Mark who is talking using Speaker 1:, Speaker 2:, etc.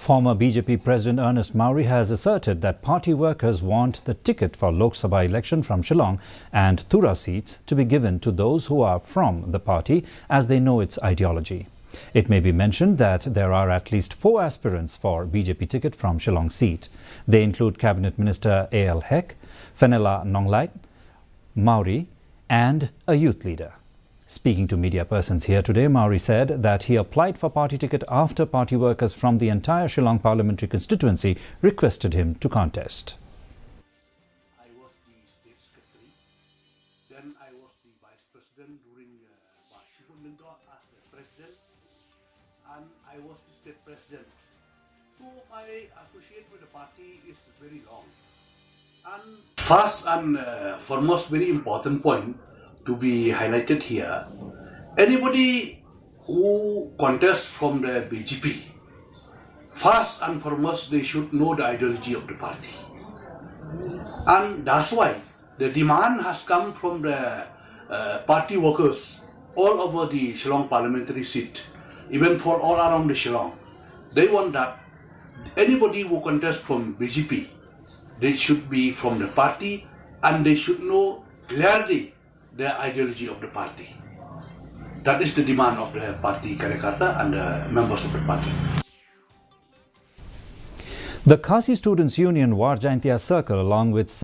Speaker 1: Former BJP President Ernest Mauri has asserted that party workers want the ticket for Lok Sabha election from Shillong and Tura seats to be given to those who are from the party as they know its ideology. It may be mentioned that there are at least 4 aspirants for BJP ticket from Shillong seat. They include Cabinet Minister A.L. Hek, Fenela Nonglait, Mauri and a youth leader. Speaking to media persons here today, Mauri said that he applied for party ticket after party workers from the entire Shillong parliamentary constituency requested him to contest.
Speaker 2: I was the state secretary, then I was the vice president during Bashir Lindo as the president, and I was the state president. So my association with the party is very long. And first and foremost very important point to be highlighted here, anybody who contests from the BJP, first and foremost they should know the ideology of the party. And that's why the demand has come from the party workers all over the Shillong parliamentary seat, even for all around the Shillong. They want that anybody who contests from BJP, they should be from the party and they should know clearly the ideology of the party. That is the demand of the party Karyakarta and the members of the party.
Speaker 1: The Khasi Students' Union War Jaintia Circle, along with